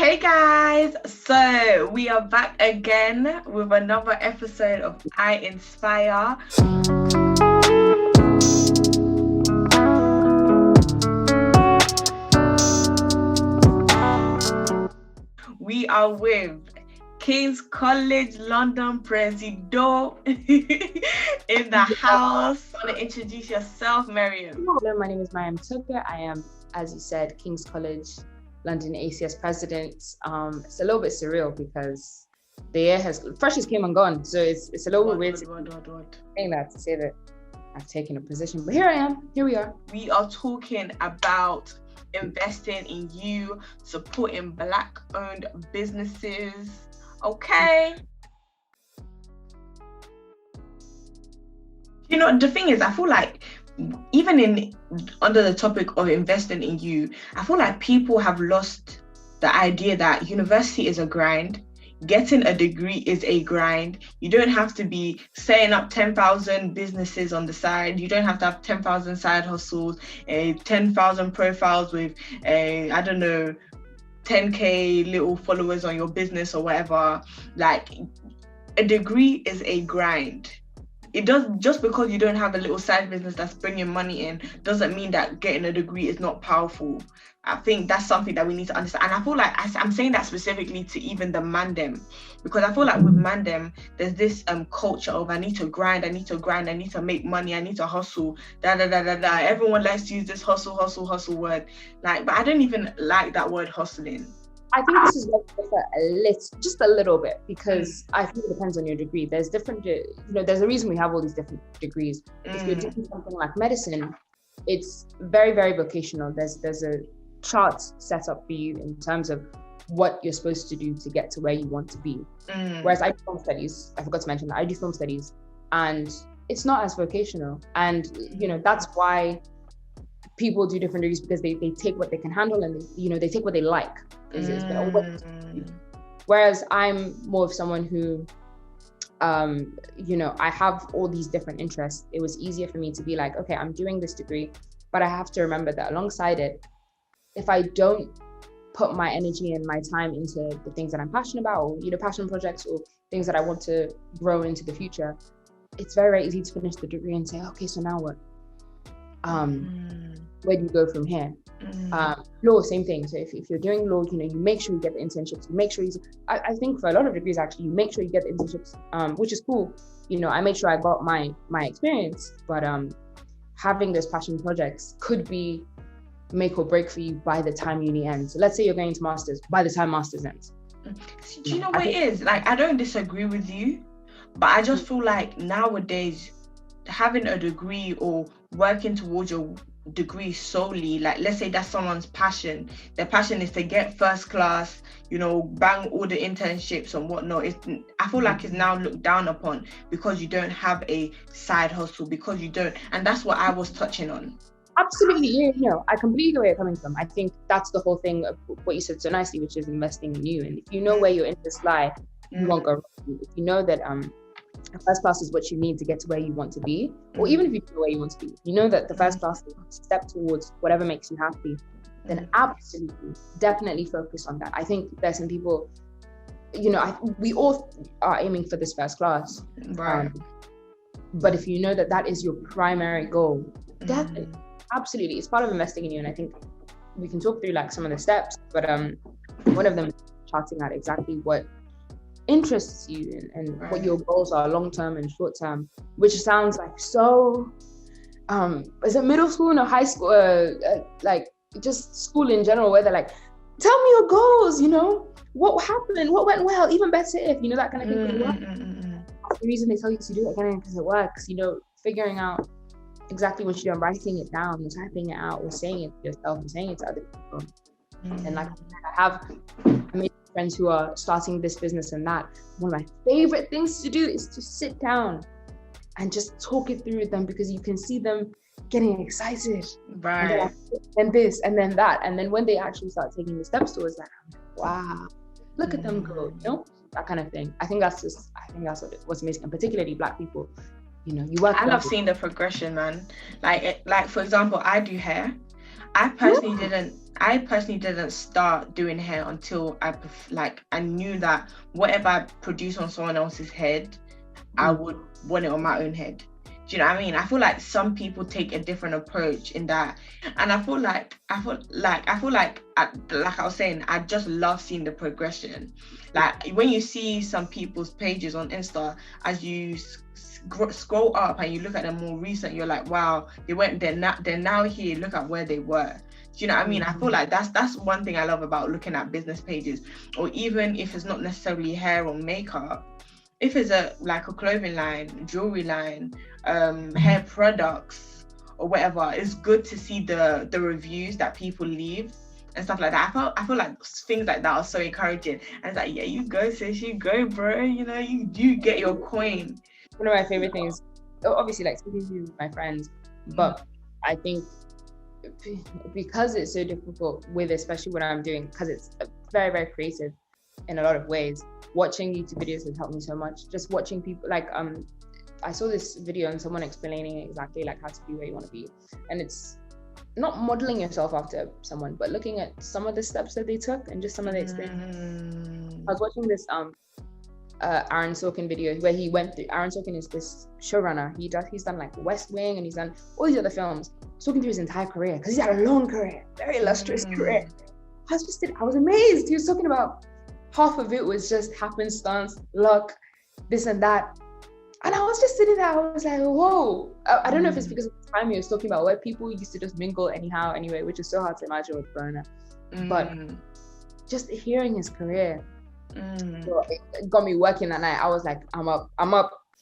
Hey guys, so we are back again with another episode of I Inspire. We are with Kings College London Presido in the house. Want to introduce yourself, Miriam? Hello, my name is Mariam Topia. I am, as you said, Kings College London ACS president. It's a little bit surreal because the year freshers came and gone, so it's a little bit weird to say that I've taken a position, but here I am. Here we are. We are talking about investing in you, supporting Black-owned businesses. Okay. You know, the thing is, I feel like even under the topic of investing in you, I feel like people have lost the idea that university is a grind. Getting a degree is a grind. You don't have to be setting up 10,000 businesses on the side. You don't have to have 10,000 side hustles, 10,000 profiles with, 10K little followers on your business or whatever. Like, a degree is a grind. It does, just because you don't have a little side business that's bringing money in doesn't mean that getting a degree is not powerful. I think that's something that we need to understand. And I feel like I'm saying that specifically to even the mandem, because I feel like with mandem, there's this culture of I need to grind, I need to make money, I need to hustle, Everyone likes to use this hustle word. Like, but I don't even like that word hustling. I think this is going to differ just a little bit, because I think it depends on your degree. There's different, there's a reason we have all these different degrees. If you're doing something like medicine, it's very, very vocational. There's a chart set up for you in terms of what you're supposed to do to get to where you want to be. Whereas I do film studies, I forgot to mention that I do film studies, and it's not as vocational. And, that's why people do different degrees, because they take what they can handle, and they take what they like. Whereas I'm more of someone who, I have all these different interests. It was easier for me to be like, okay, I'm doing this degree, but I have to remember that alongside it, if I don't put my energy and my time into the things that I'm passionate about, or passion projects or things that I want to grow into the future, it's very, very easy to finish the degree and say, okay, so now what? Where do you go from here? Law, same thing. So if you're doing law, you make sure you get the internships. You make sure I think for a lot of degrees, actually, you make sure you get the internships, which is cool. I made sure I got my experience, but having those passion projects could be make or break for you by the time uni ends. So let's say you're going to masters, by the time masters ends. Do you know what it is? Like, I don't disagree with you, but I just feel like nowadays having a degree or working towards your degree solely, like, let's say that's someone's passion. Their passion is to get first class, bang all the internships and whatnot. I feel like it's now looked down upon because you don't have a side hustle, because you don't. And that's what I was touching on. Absolutely. I completely get where you're coming from. I think that's the whole thing of what you said so nicely, which is investing in you. And if you know where your interests lie, you won't go wrong. If you know that first class is what you need to get to where you want to be, or even if you know where you want to be, that the first class is a step towards whatever makes you happy, then absolutely, definitely focus on that. I think there's some people, we all are aiming for this first class. Right. But if you know that is your primary goal, definitely, absolutely, it's part of investing in you. And I think we can talk through like some of the steps, but one of them is charting out exactly what interests you and what your goals are, long-term and short-term, which sounds like so is it middle school or high school, like just school in general, where they're like, tell me your goals, what happened, what went well, even better if, that kind of thing. The reason they tell you to do it again because it works, figuring out exactly what you're doing, writing it down, typing it out, or saying it to yourself and saying it to other people. And like I have amazing friends who are starting this business and that. One of my favorite things to do is to sit down and just talk it through with them, because you can see them getting excited. Right. And this and then that. And then when they actually start taking the steps towards that, I'm like, wow, look at them go, that kind of thing. I think that's what's amazing, and particularly Black people. You work. I love seeing the progression, man. Like for example, I do hair. I personally I personally didn't start doing hair until I knew that whatever I produce on someone else's head, I would want it on my own head. Do you know what I mean? I feel like some people take a different approach in that, and I feel like I was saying, I just love seeing the progression. Like when you see some people's pages on Insta, as you scroll up and you look at them more recent, you're like, wow, they're now here. Look at where they were. Do you know what I mean? I feel like that's one thing I love about looking at business pages, or even if it's not necessarily hair or makeup. If it's a clothing line, jewelry line, hair products or whatever, it's good to see the reviews that people leave and stuff like that. I feel like things like that are so encouraging. And it's like, yeah, you go, sis, you go, bro. You know, you get your coin. One of my favorite things, obviously, like speaking to my friends, but I think because it's so difficult with, especially what I'm doing, because it's very, very creative in a lot of ways. Watching YouTube videos has helped me so much. Just watching people, like I saw this video and someone explaining exactly like how to be where you want to be, and it's not modeling yourself after someone, but looking at some of the steps that they took and just some of the experience. I was watching this Aaron Sorkin video where he went through. Aaron Sorkin is this showrunner. He's done like West Wing, and he's done all these other films. Talking through his entire career, because he's had a long career, very illustrious career. I was amazed. He was talking about half of it was just happenstance, luck, this and that. And I was just sitting there, I was like, whoa. I don't know if it's because of the time he was talking about where people used to just mingle anyhow anyway, which is so hard to imagine with Corona. But just hearing his career, so it got me working that night. I was like, I'm up.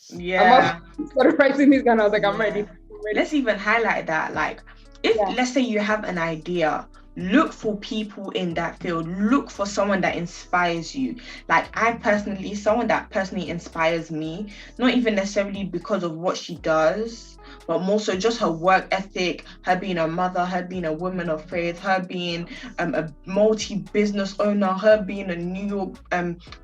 Yeah. I'm up. Started writing these guys. I was like, I'm ready. Let's even highlight that. Like, let's say you have an idea, look for people in that field. Look for someone that inspires you. Like someone that personally inspires me, not even necessarily because of what she does, but more so just her work ethic, her being a mother, her being a woman of faith, her being a multi-business owner, her being a New York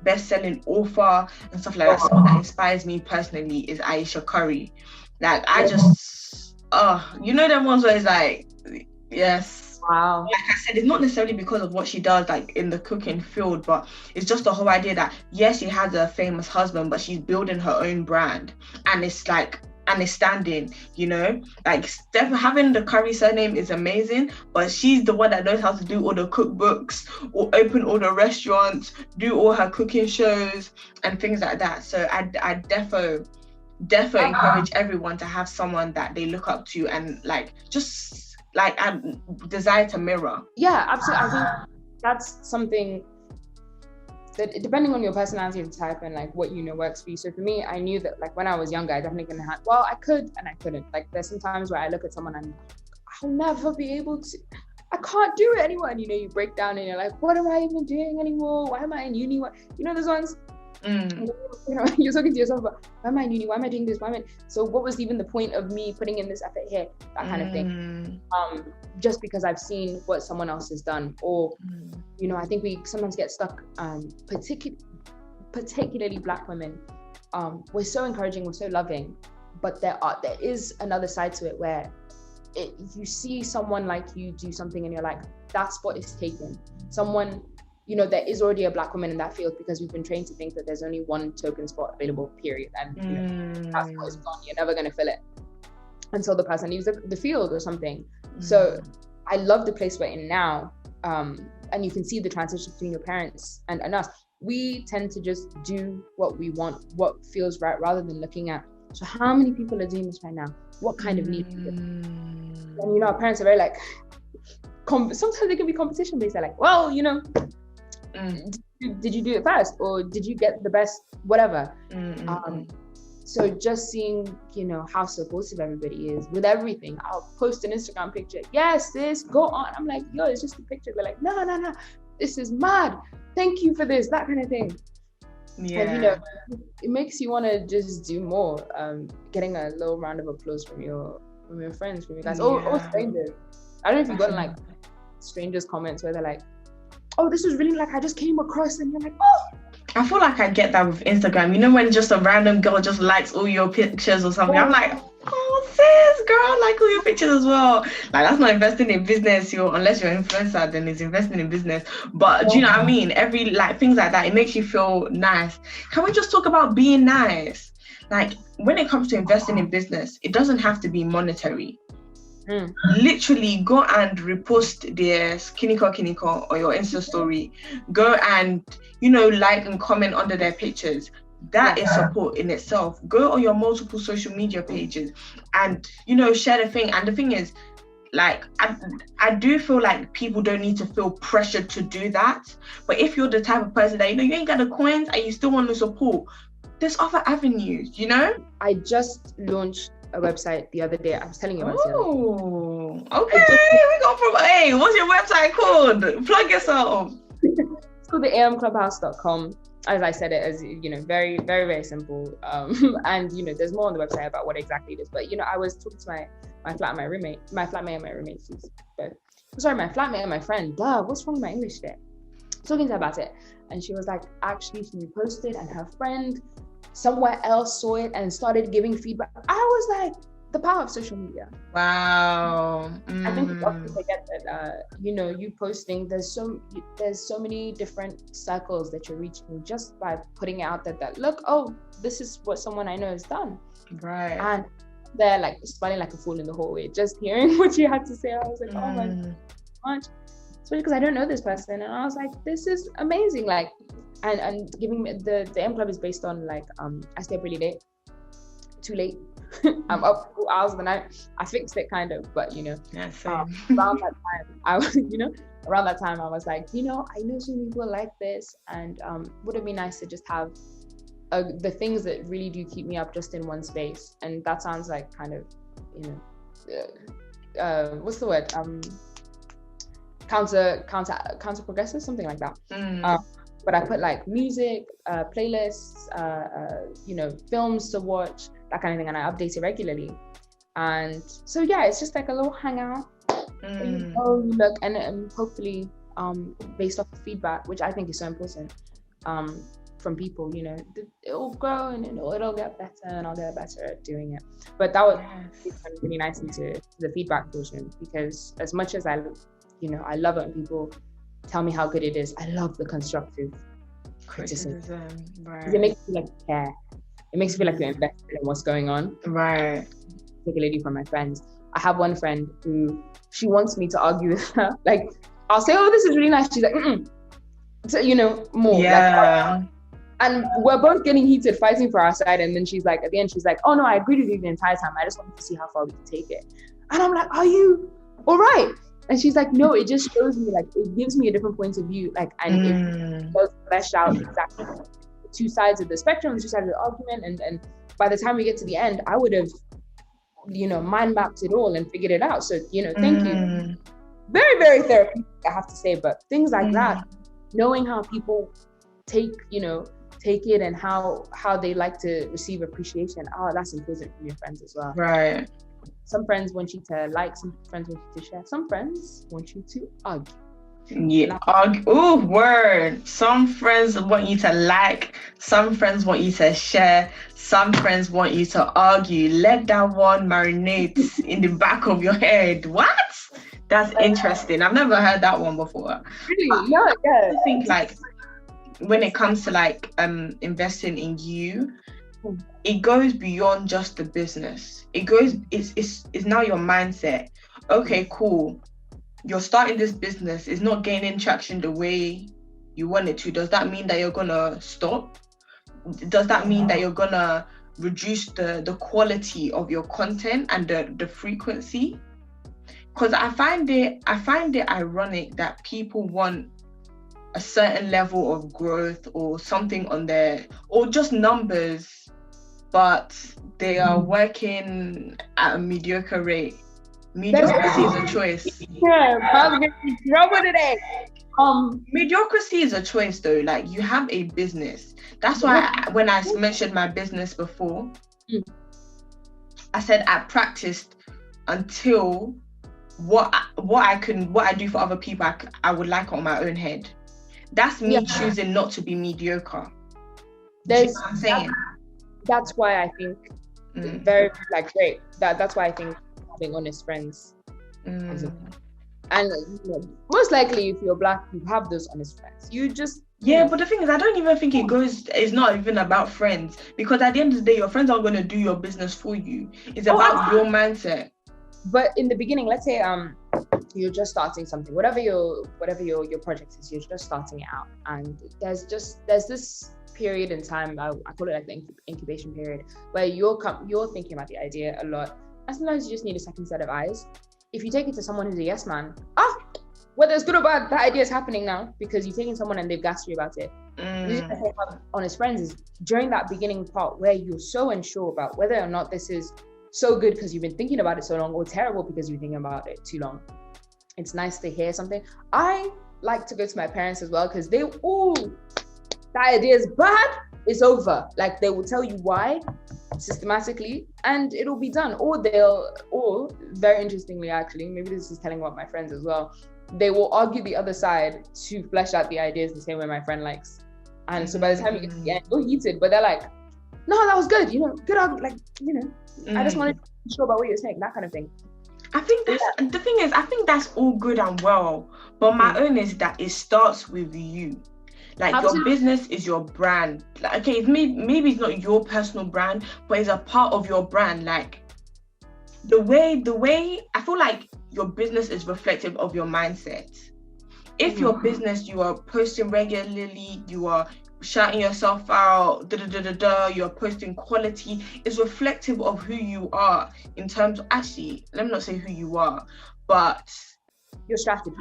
best-selling author and stuff like that. Someone that inspires me personally is Aisha Curry. Like I just, you know them ones where it's like, yes. Wow. Like I said, it's not necessarily because of what she does, like in the cooking field, but it's just the whole idea that yes, she has a famous husband, but she's building her own brand, and it's standing, you know, like having the Curry surname is amazing, but she's the one that knows how to do all the cookbooks or open all the restaurants, do all her cooking shows and things like that. So I defo encourage everyone to have someone that they look up to and desire to mirror. Yeah, absolutely. I think that's something that, depending on your personality and type and like what you know works for you. So for me, I knew that like when I was younger, I definitely couldn't have, I could and I couldn't. Like there's some times where I look at someone and I'll never be able to, I can't do it anymore. And you know, you break down and you're like, what am I even doing anymore? Why am I in uni? You know, those ones. You know, you're talking to yourself about, why am I in uni? Why am I doing this? So what was even the point of me putting in this effort here? That kind of thing. Just because I've seen what someone else has done, or you know, I think we sometimes get stuck, particularly Black women. We're so encouraging, we're so loving, but there is another side to it where you see someone like you do something and you're like, that spot is taken. Someone, you know, there is already a Black woman in that field, because we've been trained to think that there's only one token spot available, period. And you know, that spot is gone, you're never going to fill it until the person leaves the field or something. So I love the place we're in now. And you can see the transition between your parents and us. We tend to just do what we want, what feels right, rather than looking at, so how many people are doing this right now? What kind of need? And you know, our parents are very like, sometimes they can be competition based. They're like, well, you know, did you do it first, or did you get the best whatever? So just seeing, you know, how supportive everybody is with everything. I'll post an Instagram picture, yes, this, go on. I'm like, yo, it's just a picture. They're like, no, this is mad, thank you for this, that kind of thing. And you know, it makes you want to just do more. Getting a little round of applause from your friends, from you guys, or strangers. I don't know if you've gotten like strangers comments where they're like, oh, this was really like, I just came across, and you're like, oh. I feel like I get that with Instagram. You know, when just a random girl just likes all your pictures or something, I'm like, oh, this, girl? I like all your pictures as well. Like, that's not investing in business. Unless you're an influencer, then it's investing in business. But do you know what I mean? Every like things like that, it makes you feel nice. Can we just talk about being nice? Like, when it comes to investing in business, it doesn't have to be monetary. Literally go and repost their kiniko or your Insta story. Go and like and comment under their pictures. That is support in itself. Go on your multiple social media pages and share the thing. And the thing is, like, I do feel like people don't need to feel pressured to do that. But if you're the type of person that you ain't got the coins and you still want to support, there's other avenues. I just launched a website the other day. I was telling you about it. Oh, okay. We go from what's your website called? Plug yourself. It's called the amclubhouse.com. As I said it, as very, very, very simple. And there's more on the website about what exactly it is. But I was talking to my flatmate and my roommate. My flatmate and my friend. What's wrong with my English there? Talking to her about it, and she was like, actually, she reposted, and her friend somewhere else saw it and started giving feedback. I was like, the power of social media. Wow. I think we often forget that you posting, there's so many different circles that you're reaching just by putting out that look, this is what someone I know has done. Right. And they're like smiling like a fool in the hallway, just hearing what you had to say. I was like, oh my gosh. Especially because I don't know this person, and I was like, this is amazing. Like, and giving me the M Club is based on like I stay up really late, too late. I'm up 4 hours of the night. I fixed it kind of, but yeah, around that time I was like, I know some people like this, and would it be nice to just have the things that really do keep me up just in one space. And that sounds like kind of what's the word, counter progressive, something like that. But I put like music, playlists, films to watch, that kind of thing, and I update it regularly. And so it's just like a little hangout. Look, and hopefully based off the feedback, which I think is so important, from people, it'll grow and it'll get better, and I'll get better at doing it. But that would really nice into the feedback portion, because as much as I love it when people tell me how good it is, I love the constructive criticism. Right. It makes me feel like you care. It makes me feel like you're invested in what's going on. Right. Particularly from my friends. I have one friend who, she wants me to argue with her. Like, I'll say, this is really nice. She's like, so, more. Yeah. Like, and we're both getting heated, fighting for our side. And then she's like, at the end, she's like, oh no, I agreed with you the entire time. I just wanted to see how far we can take it. And I'm like, are you all right? And she's like, no, it just shows me, like, it gives me a different point of view, like, and it does flesh out exactly the two sides of the spectrum, the two sides of the argument, and by the time we get to the end, I would have, mind mapped it all and figured it out. So, thank you. Very, very therapeutic, I have to say, but things like that, knowing how people take it and how they like to receive appreciation, that's important from your friends as well. Right. Some friends want you to like, some friends want you to share, some friends want you to argue. Yeah, argue. Oh, word. Some friends want you to like, some friends want you to share, some friends want you to argue. Let that one marinate in the back of your head. What? That's interesting. I've never heard that one before. Really? Yeah. I think like when it comes to like investing in you, it goes beyond just the business. It's now your mindset. Okay, cool. You're starting this business. It's not gaining traction the way you want it to. Does that mean that you're gonna stop? Does that mean that you're gonna reduce the quality of your content and the frequency? Because I find it ironic that people want a certain level of growth or something on their, or just numbers, but they are working at a mediocre rate. Mediocrity is a choice. Yeah, I'm gonna be in trouble today. Mediocrity is a choice though. Like, you have a business. That's why when I mentioned my business before, I said I practiced until what I do for other people, I would like on my own head. That's me choosing not to be mediocre. Do you know what I'm saying? That's why I think Very like great. That's why I think having honest friends is important. And most likely, if you're Black, you have those honest friends. You just but the thing is, I don't even think it's not even about friends, because at the end of the day, your friends aren't going to do your business for you. It's about your mindset. But in the beginning, let's say you're just starting something, whatever your project is, you're just starting it out, and there's this period in time, I call it like the incubation period, where you're thinking about the idea a lot, and sometimes you just need a second set of eyes. If you take it to someone who's a yes man, whether it's good or bad, that idea is happening now because you've taken someone and they've gassed you about it. The reason I say have honest friends is during that beginning part where you're so unsure about whether or not this is so good because you've been thinking about it so long, or terrible because you've been thinking about it too long. It's nice to hear something. I like to go to my parents as well because that idea is bad, it's over. Like they will tell you why systematically and it'll be done. Or very interestingly, actually, maybe this is telling about my friends as well, they will argue the other side to flesh out the ideas the same way my friend likes. And so by the time you get to the end, you're heated, but they're like, no, that was good, good argument, I just wanted to be sure about what you're saying, that kind of thing. I think the thing is, I think that's all good and well, but my own is that it starts with you. Like Absolutely. Your business is your brand. Like, okay, maybe it's not your personal brand, but it's a part of your brand. Like the way I feel like your business is reflective of your mindset. If your business, you are posting regularly, you are shouting yourself out, you're posting quality, is reflective of who you are in terms of, actually, let me not say who you are, but your strategy.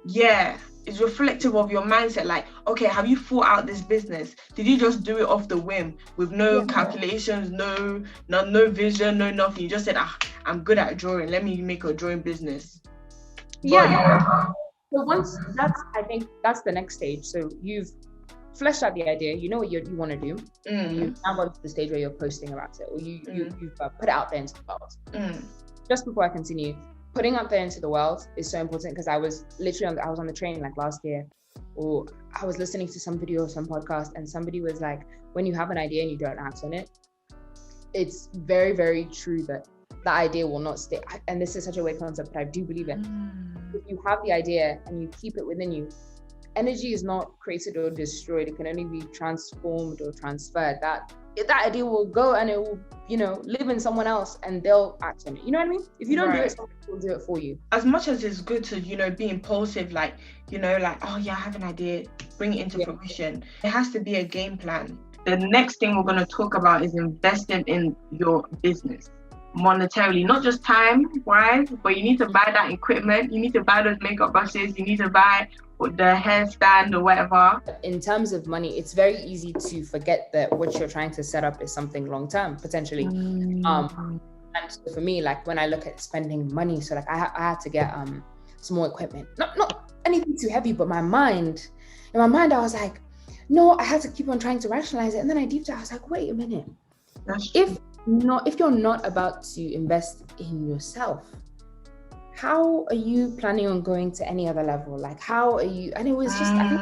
Yeah, it's reflective of your mindset. Like, okay, have you thought out this business? Did you just do it off the whim with no calculations, no vision, no nothing? You just said, I'm good at drawing, let me make a drawing business. So I think that's the next stage. So you've fleshed out the idea, you know what you want to do. You've now got to the stage where you're posting about it, or you've put it out there into the world. Just before I continue, putting out there into the world is so important, because I was on the train like last year, or I was listening to some video or some podcast, and somebody was like, when you have an idea and you don't act on it, it's very, very true that the idea will not stay. And this is such a weird concept, but I do believe it. If you have the idea and you keep it within you, energy is not created or destroyed. It can only be transformed or transferred. That idea will go and it will, live in someone else and they'll act on it. You know what I mean? If you don't do it, someone will do it for you. As much as it's good to, be impulsive, like, oh yeah, I have an idea, bring it into fruition. It has to be a game plan. The next thing we're going to talk about is investing in your business monetarily, not just time-wise, but you need to buy that equipment, you need to buy those makeup brushes, you need to buy the hair stand or whatever. In terms of money, it's very easy to forget that what you're trying to set up is something long-term, potentially. And so for me, like when I look at spending money, so like I had to get some more equipment, not anything too heavy, but in my mind I was like, no, I had to keep on trying to rationalize it. And then I deep dive, I was like, wait a minute, if you're not about to invest in yourself, how are you planning on going to any other level? Like, how are you? And it was just, I think,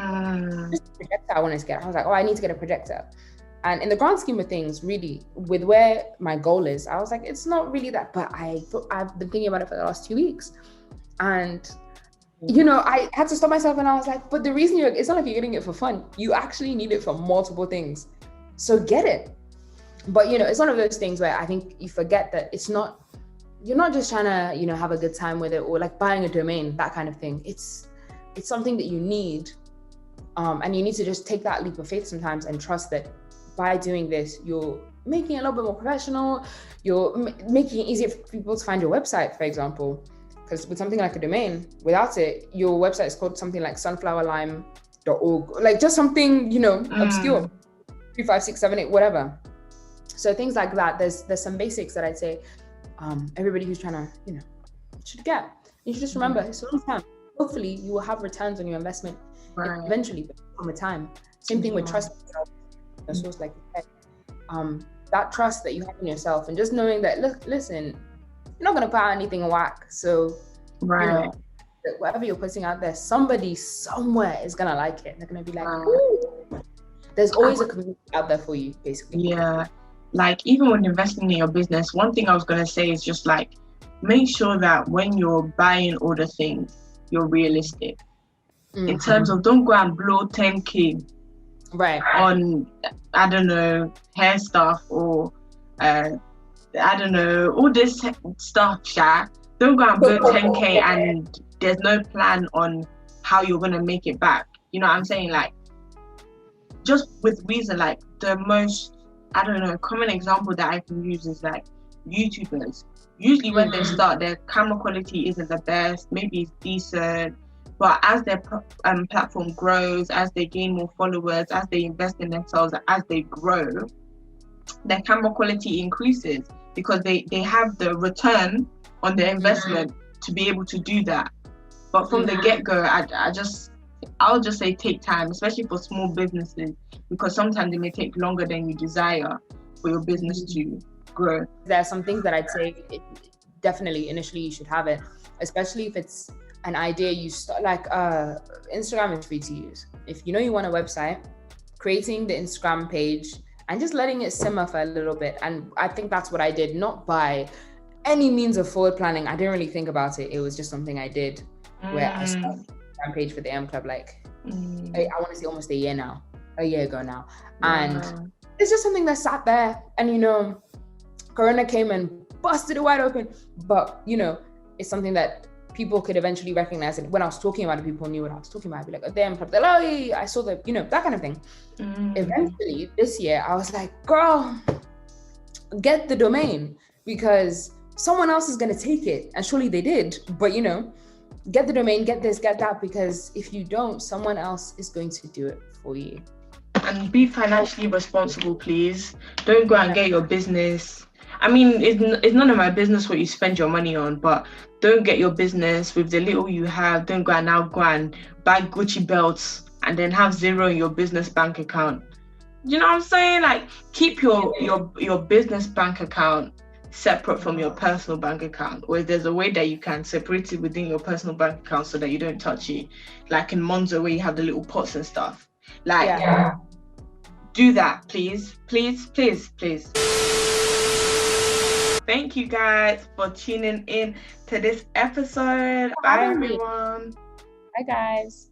just a projector I wanted to get. I was like, I need to get a projector. And in the grand scheme of things, really, with where my goal is, I was like, it's not really that. But I've been thinking about it for the last 2 weeks. And, I had to stop myself and I was like, but the reason it's not like you're getting it for fun. You actually need it for multiple things. So get it. But, it's one of those things where I think you forget that you're not just trying to, have a good time with it, or like buying a domain, that kind of thing. It's something that you need. And you need to just take that leap of faith sometimes and trust that by doing this, you're making it a little bit more professional. You're making it easier for people to find your website, for example. Because with something like a domain, without it, your website is called something like sunflowerlime.org, like just something, obscure, 3, 5, 6, 7, 8, whatever. So things like that, there's some basics that I'd say everybody who's trying to, should get. You should just remember, it's a long time. Hopefully you will have returns on your investment eventually, over time. Same thing with trust yourself. So like you said, that trust that you have in yourself, and just knowing that, listen, you're not going to put out anything whack. So, whatever you're putting out there, somebody somewhere is going to like it. They're going to be like, ooh. There's always a community out there for you, basically. Yeah. like even when investing in your business, one thing I was gonna say is just like make sure that when you're buying all the things, you're realistic. In terms of don't go and blow 10K Right. on, I don't know, hair stuff or I don't know, all this stuff, don't go and blow 10K and there's no plan on how you're gonna make it back. You know what I'm saying? Like, just with reason, like the most, I don't know, common example that I can use is like YouTubers. Usually when they start, their camera quality isn't the best, maybe it's decent, but as their platform grows, as they gain more followers, as they invest in themselves, as they grow, their camera quality increases because they have the return on their investment to be able to do that. But from the get-go, I'll just say take time, especially for small businesses, because sometimes it may take longer than you desire for your business to grow. There are some things that I'd say definitely initially you should have it, especially if it's an idea you start, like Instagram is free to use. If you know you want a website, creating the Instagram page and just letting it simmer for a little bit. And I think that's what I did, not by any means of forward planning. I didn't really think about it. It was just something I did where I started a page for the M Club, like I want to say almost a year ago now. And it's just something that sat there and, you know, Corona came and busted it wide open. But, you know, it's something that people could eventually recognize. And when I was talking about it, people knew what I was talking about. I'd be like, oh, the M Club, they're like, oh, yeah, I saw the, you know, that kind of thing. Eventually, this year, I was like, girl, get the domain because someone else is going to take it. And surely they did. But, you know, get the domain, get this, get that, because if you don't, someone else is going to do it for you. And be financially responsible, please. Don't go and get your business. I mean, it's none of my business what you spend your money on, but don't get your business with the little you have. Don't go and buy Gucci belts and then have zero in your business bank account. You know what I'm saying? Like, keep your business bank account separate from your personal bank account, or if there's a way that you can separate it within your personal bank account so that you don't touch it, like in Monzo where you have the little pots and stuff. Like, do that, please. Thank you guys for tuning in to this episode. Bye everyone. Bye guys.